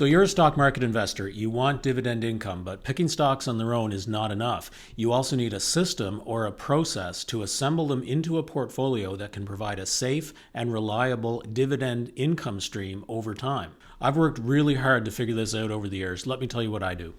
So you're a stock market investor. You want dividend income, but picking stocks on their own is not enough. You also need a system or a process to assemble them into a portfolio that can provide a safe and reliable dividend income stream over time. I've worked really hard to figure this out over the years. Let me tell you what I do.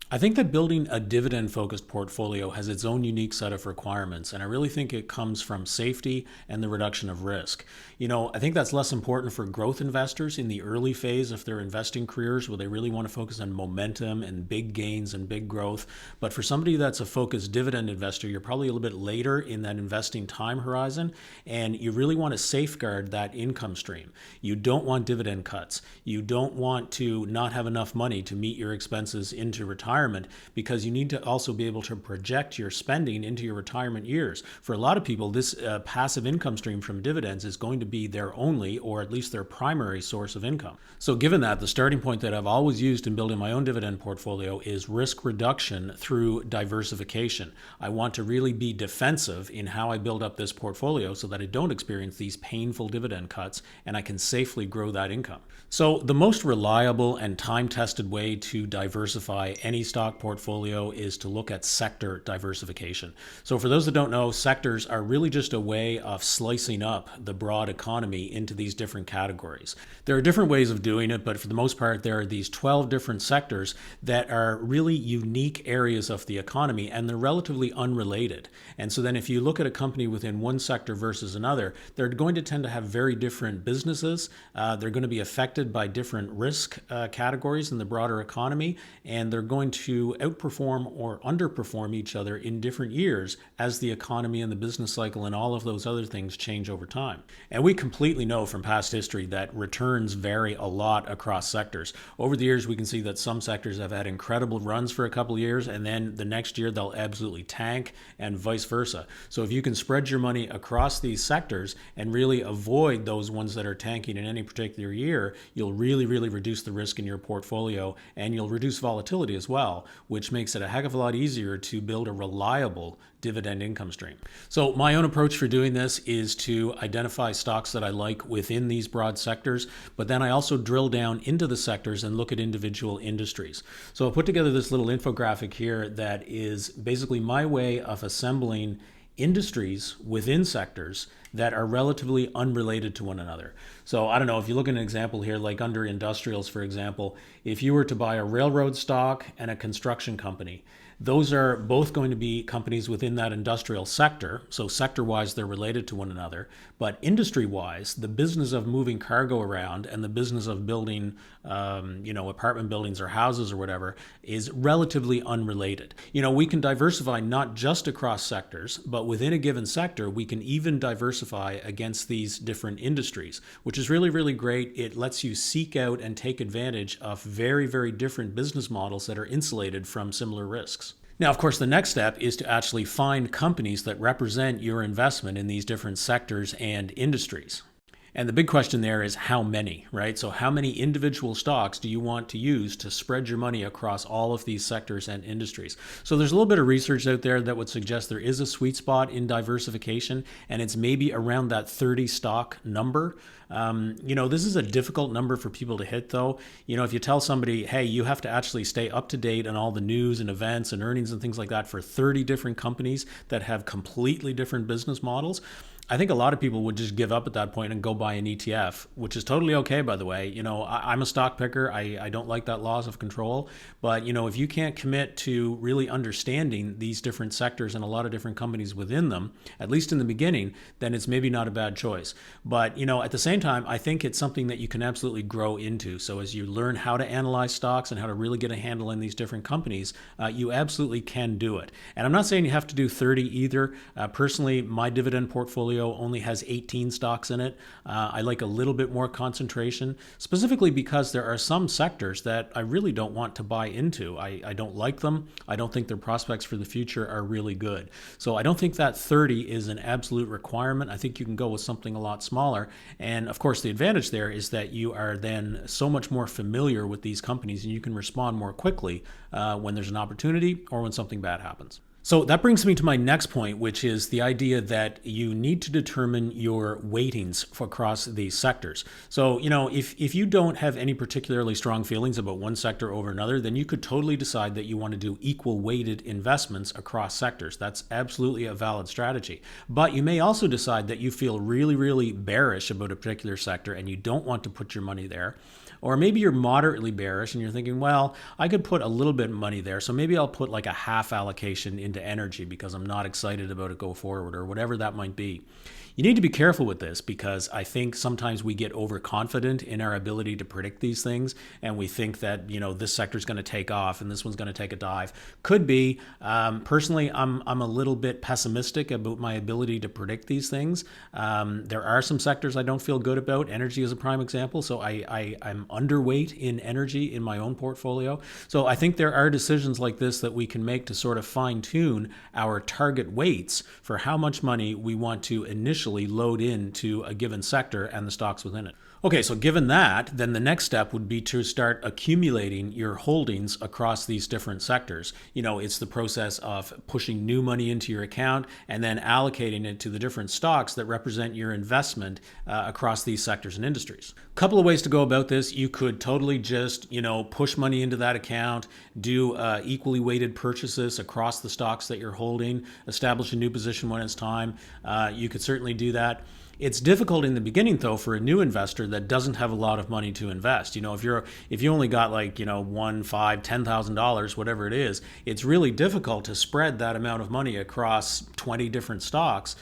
I think that building a dividend-focused portfolio has its own unique set of requirements, and I really think it comes from safety and the reduction of risk. I think that's less important for growth investors in the early phase of their investing careers where they really want to focus on momentum and big gains and big growth. But for somebody that's a focused dividend investor, you're probably a little bit later in that investing time horizon, and you really want to safeguard that income stream. You don't want dividend cuts. You don't want to not have enough money to meet your expenses into retirement, because you need to also be able to project your spending into your retirement years. For a lot of people, this passive income stream from dividends is going to be their only, or at least their primary, source of income. So given that, the starting point that I've always used in building my own dividend portfolio is risk reduction through diversification. I want to really be defensive in how I build up this portfolio so that I don't experience these painful dividend cuts and I can safely grow that income. So the most reliable and time-tested way to diversify any stock portfolio is to look at sector diversification. So for those that don't know, sectors are really just a way of slicing up the broad economy into these different categories. There are different ways of doing it, but for the most part, there are these 12 different sectors that are really unique areas of the economy, and they're relatively unrelated. And so then if you look at a company within one sector versus another, they're going to tend to have very different businesses. They're going to be affected by different risk categories in the broader economy, and they're going to outperform or underperform each other in different years as the economy and the business cycle and all of those other things change over time. And we completely know from past history that returns vary a lot across sectors. Over the years, we can see that some sectors have had incredible runs for a couple of years, and then the next year they'll absolutely tank, and vice versa. So if you can spread your money across these sectors and really avoid those ones that are tanking in any particular year, you'll really reduce the risk in your portfolio, and you'll reduce volatility as well, which makes it a heck of a lot easier to build a reliable dividend income stream. So my own approach for doing this is to identify stocks that I like within these broad sectors, but then I also drill down into the sectors and look at individual industries. So I put together this little infographic here that is basically my way of assembling industries within sectors that are relatively unrelated to one another. So I don't know, if you look at an example here, like under industrials, for example, if you were to buy a railroad stock and a construction company, those are both going to be companies within that industrial sector. So sector-wise, they're related to one another. But industry-wise, the business of moving cargo around and the business of building, apartment buildings or houses or whatever is relatively unrelated. We can diversify not just across sectors, but within a given sector, we can even diversify against these different industries, which is really great. It lets you seek out and take advantage of very different business models that are insulated from similar risks. Now, of course, the next step is to actually find companies that represent your investment in these different sectors and industries. And the big question there is how many, right? So how many individual stocks do you want to use to spread your money across all of these sectors and industries? So there's a little bit of research out there that would suggest there is a sweet spot in diversification, and it's maybe around that 30 stock number. This is a difficult number for people to hit, though. If you tell somebody, hey, you have to actually stay up to date on all the news and events and earnings and things like that for 30 different companies that have completely different business models, I think a lot of people would just give up at that point and go buy an ETF, which is totally okay, by the way. I'm a stock picker. I don't like that loss of control. But, if you can't commit to really understanding these different sectors and a lot of different companies within them, at least in the beginning, then it's maybe not a bad choice. But, at the same time, I think it's something that you can absolutely grow into. So as you learn how to analyze stocks and how to really get a handle on these different companies, you absolutely can do it. And I'm not saying you have to do 30 either. Personally, my dividend portfolio only has 18 stocks in it. I like a little bit more concentration, specifically because there are some sectors that I really don't want to buy into. I don't like them. I don't think their prospects for the future are really good. So I don't think that 30 is an absolute requirement. I think you can go with something a lot smaller. And of course, the advantage there is that you are then so much more familiar with these companies and you can respond more quickly when there's an opportunity or when something bad happens. So that brings me to my next point, which is the idea that you need to determine your weightings across these sectors. So, if you don't have any particularly strong feelings about one sector over another, then you could totally decide that you want to do equal weighted investments across sectors. That's absolutely a valid strategy. But you may also decide that you feel really, really bearish about a particular sector and you don't want to put your money there. Or maybe you're moderately bearish and you're thinking, well, I could put a little bit of money there. So maybe I'll put like a half allocation into energy because I'm not excited about it go forward, or whatever that might be. You need to be careful with this because I think sometimes we get overconfident in our ability to predict these things, and we think that this sector is going to take off and this one's going to take a dive. Could be. Personally, I'm a little bit pessimistic about my ability to predict these things. There are some sectors I don't feel good about. Energy is a prime example. So I'm underweight in energy in my own portfolio. So I think there are decisions like this that we can make to sort of fine tune our target weights for how much money we want to initially load into a given sector and the stocks within it. Okay, so given that, then the next step would be to start accumulating your holdings across these different sectors. It's the process of pushing new money into your account and then allocating it to the different stocks that represent your investment across these sectors and industries. A couple of ways to go about this. You could totally just, push money into that account, do equally weighted purchases across the stocks that you're holding, establish a new position when it's time. You could certainly do that. It's difficult in the beginning, though, for a new investor that doesn't have a lot of money to invest. If you only got like $1, $5, $10,000, whatever it is, it's really difficult to spread that amount of money across 20 different stocks.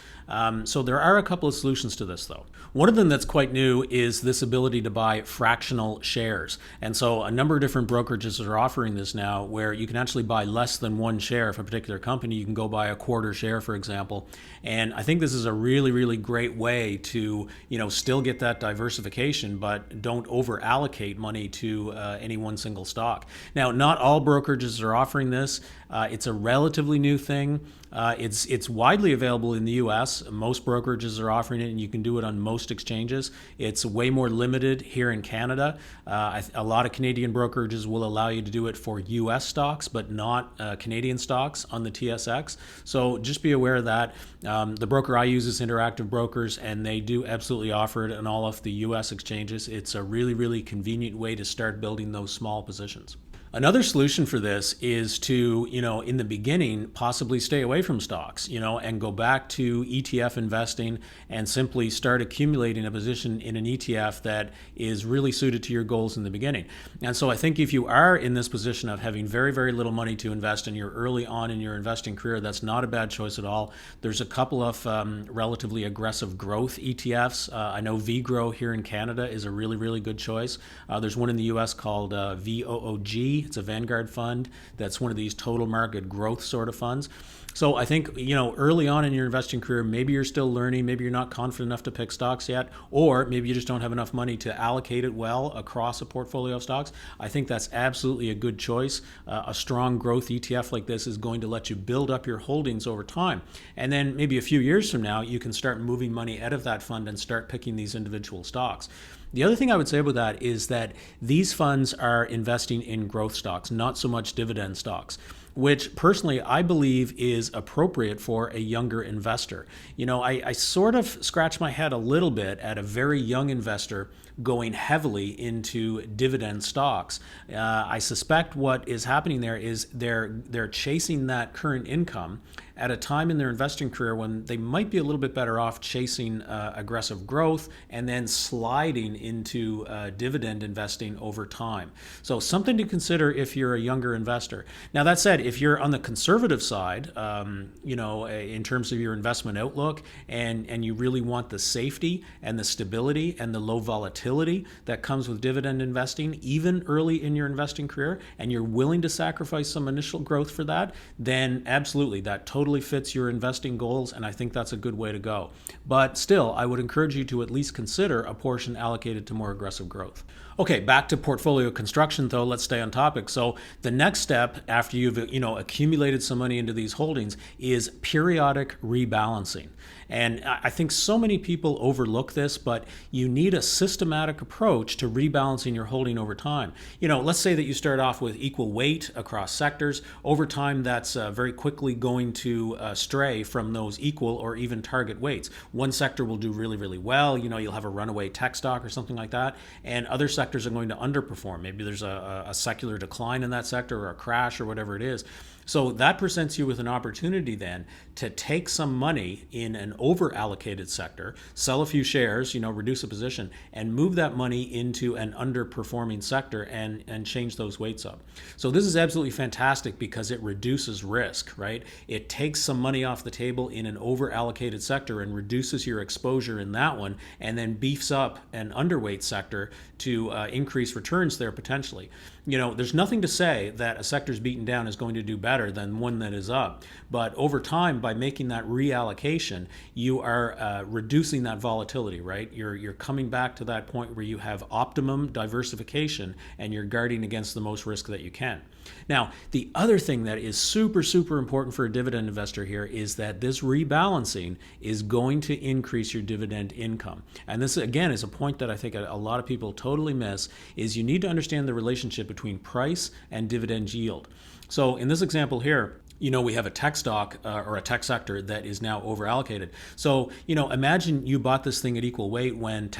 So there are a couple of solutions to this, though. One of them that's quite new is this ability to buy fractional shares. And so a number of different brokerages are offering this now, where you can actually buy less than one share of a particular company. You can go buy a quarter share, for example. And I think this is a really, really great way to, still get that diversification, but don't over allocate money to any one single stock. Now, not all brokerages are offering this. It's a relatively new thing. It's widely available in the US. Most brokerages are offering it, and you can do it on most exchanges. It's way more limited here in Canada. A lot of Canadian brokerages will allow you to do it for US stocks, but not Canadian stocks on the TSX. So just be aware of that. The broker I use is Interactive Brokers, and they do absolutely offer it on all of the US exchanges. It's a really, really convenient way to start building those small positions. Another solution for this is to, in the beginning, possibly stay away from stocks, and go back to ETF investing and simply start accumulating a position in an ETF that is really suited to your goals in the beginning. And so I think if you are in this position of having very, very little money to invest and you're early on in your investing career, that's not a bad choice at all. There's a couple of relatively aggressive growth ETFs. I know VGROW here in Canada is a really, really good choice. There's one in the US called VOOG. It's a Vanguard fund that's one of these total market growth sort of funds. So I think, early on in your investing career, maybe you're still learning, maybe you're not confident enough to pick stocks yet, or maybe you just don't have enough money to allocate it well across a portfolio of stocks. I think that's absolutely a good choice. A strong growth ETF like this is going to let you build up your holdings over time. And then maybe a few years from now, you can start moving money out of that fund and start picking these individual stocks. The other thing I would say about that is that these funds are investing in growth stocks, not so much dividend stocks, which personally I believe is appropriate for a younger investor. I sort of scratch my head a little bit at a very young investor going heavily into dividend stocks. I suspect what is happening there is they're chasing that current income at a time in their investing career when they might be a little bit better off chasing aggressive growth and then sliding into dividend investing over time. So something to consider if you're a younger investor. Now that said, if you're on the conservative side, in terms of your investment outlook, and you really want the safety and the stability and the low volatility that comes with dividend investing, even early in your investing career, and you're willing to sacrifice some initial growth for that, then absolutely, that totally fits your investing goals, and I think that's a good way to go. But still, I would encourage you to at least consider a portion allocated to more aggressive growth. Okay, back to portfolio construction though, let's stay on topic. So the next step after you've accumulated some money into these holdings is periodic rebalancing. And I think so many people overlook this, but you need a systematic approach to rebalancing your holding over time. Let's say that you start off with equal weight across sectors. Over time, that's very quickly going to stray from those equal or even target weights. One sector will do really, really well. You'll have a runaway tech stock or something like that, and other sectors are going to underperform. Maybe there's a secular decline in that sector or a crash or whatever it is. So that presents you with an opportunity then to take some money in an over-allocated sector, sell a few shares, reduce a position, and move that money into an underperforming sector and change those weights up. So this is absolutely fantastic because it reduces risk, right? It takes some money off the table in an over-allocated sector and reduces your exposure in that one, and then beefs up an underweight sector to increase returns there potentially. There's nothing to say that a sector's beaten down is going to do better than one that is up. But over time, by making that reallocation, you are reducing that volatility, right? You're coming back to that point where you have optimum diversification and you're guarding against the most risk that you can. Now, the other thing that is super, super important for a dividend investor here is that this rebalancing is going to increase your dividend income. And this, again, is a point that I think a lot of people totally miss, is you need to understand the relationship between price and dividend yield. So in this example here, we have a tech stock or a tech sector that is now over allocated. So, imagine you bought this thing at equal weight when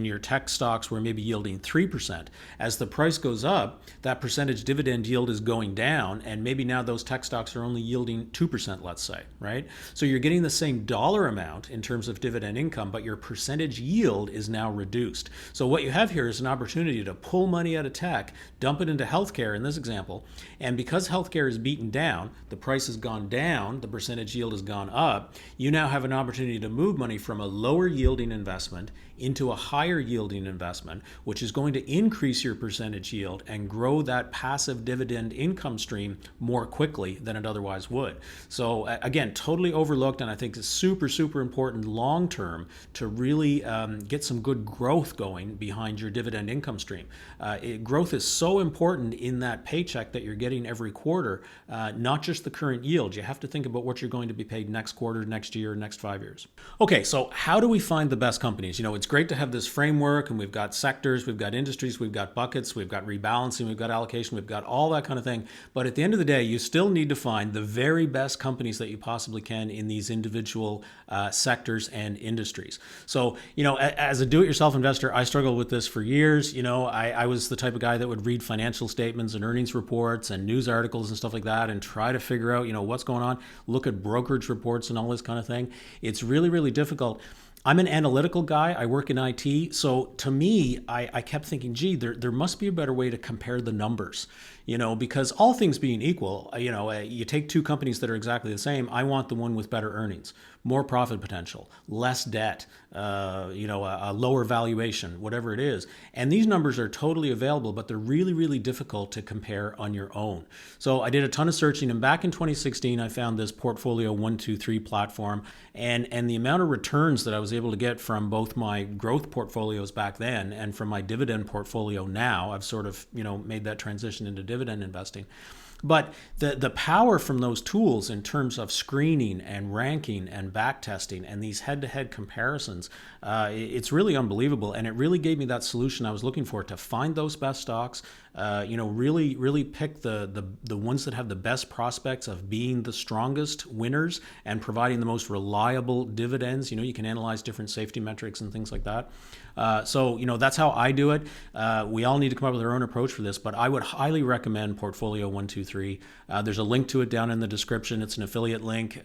your tech stocks were maybe yielding 3%. As the price goes up, that percentage dividend yield is going down, and maybe now those tech stocks are only yielding 2%, let's say, right? So you're getting the same dollar amount in terms of dividend income, but your percentage yield is now reduced. So what you have here is an opportunity to pull money out of tech, dump it into healthcare in this example, and because healthcare is beaten down, the price has gone down, the percentage yield has gone up, you now have an opportunity to move money from a lower yielding investment into a higher yielding investment, which is going to increase your percentage yield and grow that passive dividend income stream more quickly than it otherwise would. So again, totally overlooked, and I think it's super, super important long term to really get some good growth going behind your dividend income stream. Growth is so important in that paycheck that you're getting every quarter, not just the current yield. You have to think about what you're going to be paid next quarter, next year, next 5 years. Okay, so how do we find the best companies? It's great to have this framework, and we've got sectors, we've got industries, we've got buckets, we've got rebalancing, we've got allocation, we've got all that kind of thing. But at the end of the day, you still need to find the very best companies that you possibly can in these individual sectors and industries. So, as a do-it-yourself investor, I struggled with this for years. I was the type of guy that would read financial statements and earnings reports and news articles and stuff like that and try to figure out, what's going on, look at brokerage reports and all this kind of thing. It's really, really difficult. I'm an analytical guy. I work in IT. So to me, I kept thinking, gee, there must be a better way to compare the numbers, because all things being equal, you take two companies that are exactly the same. I want the one with better earnings, more profit potential, less debt, a lower valuation, whatever it is. And these numbers are totally available, but they're really, really difficult to compare on your own. So I did a ton of searching, and back in 2016, I found this Portfolio 123 platform, and the amount of returns that I was able to get from both my growth portfolios back then and from my dividend portfolio now, I've sort of, made that transition into dividend investing. But the power from those tools in terms of screening and ranking and back testing and these head-to-head comparisons, it's really unbelievable. And it really gave me that solution I was looking for to find those best stocks, really pick the ones that have the best prospects of being the strongest winners and providing the most reliable dividends. You can analyze different safety metrics and things like that. So that's how I do it. We all need to come up with our own approach for this, but I would highly recommend Portfolio 123. There's a link to it down in the description. It's an affiliate link.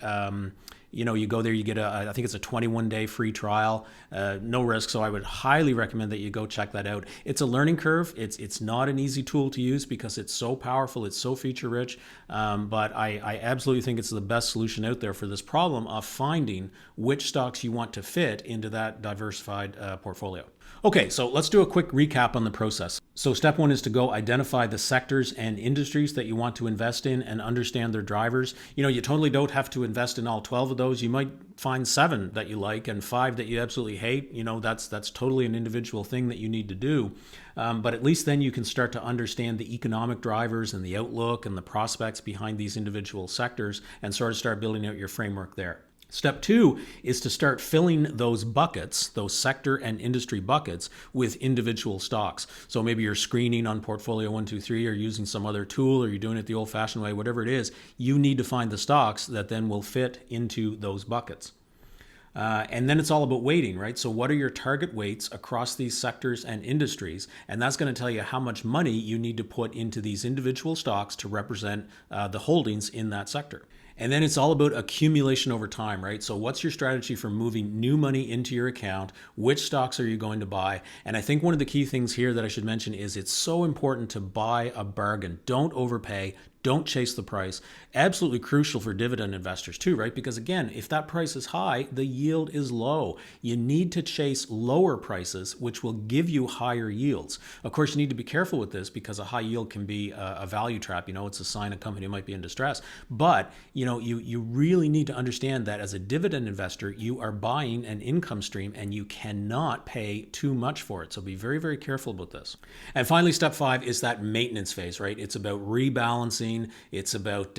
You go there, you get I think it's a 21-day free trial, no risk. So I would highly recommend that you go check that out. It's a learning curve. It's not an easy tool to use because it's so powerful. It's so feature rich. But I absolutely think it's the best solution out there for this problem of finding which stocks you want to fit into that diversified portfolio. Okay, so let's do a quick recap on the process. So step one is to go identify the sectors and industries that you want to invest in and understand their drivers. You totally don't have to invest in all 12 of those. You might find 7 that you like and 5 that you absolutely hate. That's totally an individual thing that you need to do. But at least then you can start to understand the economic drivers and the outlook and the prospects behind these individual sectors and sort of start building out your framework there. Step two is to start filling those buckets, those sector and industry buckets, with individual stocks. So maybe you're screening on portfolio 1, 2, 3, or using some other tool, or you're doing it the old-fashioned way, whatever it is, you need to find the stocks that then will fit into those buckets. And then it's all about weighting, right? So what are your target weights across these sectors and industries? And that's going to tell you how much money you need to put into these individual stocks to represent the holdings in that sector. And then it's all about accumulation over time, right? So what's your strategy for moving new money into your account? Which stocks are you going to buy? And I think one of the key things here that I should mention is it's so important to buy a bargain. Don't overpay. Don't chase the price. Absolutely crucial for dividend investors too, right? Because again, if that price is high, the yield is low. You need to chase lower prices, which will give you higher yields. Of course, you need to be careful with this because a high yield can be a value trap. It's a sign a company might be in distress. But you really need to understand that as a dividend investor, you are buying an income stream and you cannot pay too much for it. So be very, very careful about this. And finally, step 5 is that maintenance phase, right? It's about rebalancing. It's about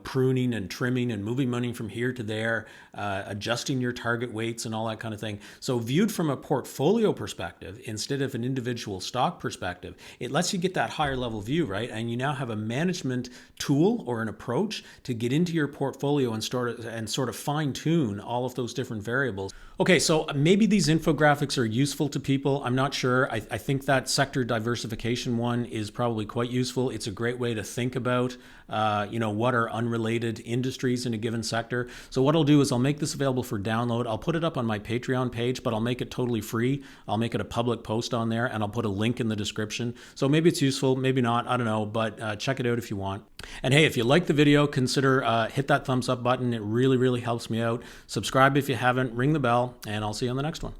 pruning and trimming and moving money from here to there, adjusting your target weights and all that kind of thing. So viewed from a portfolio perspective instead of an individual stock perspective, it lets you get that higher level view, right? And you now have a management tool or an approach to get into your portfolio and sort of fine tune all of those different variables. Okay, so maybe these infographics are useful to people. I'm not sure. I think that sector diversification one is probably quite useful. It's a great way to think about, what are unrelated industries in a given sector. So what I'll do is I'll make this available for download. I'll put it up on my Patreon page, but I'll make it totally free. I'll make it a public post on there, and I'll put a link in the description. So maybe it's useful, maybe not, I don't know, but check it out if you want. And hey, if you like the video, consider hit that thumbs up button. It really, really helps me out. Subscribe if you haven't, ring the bell, and I'll see you on the next one.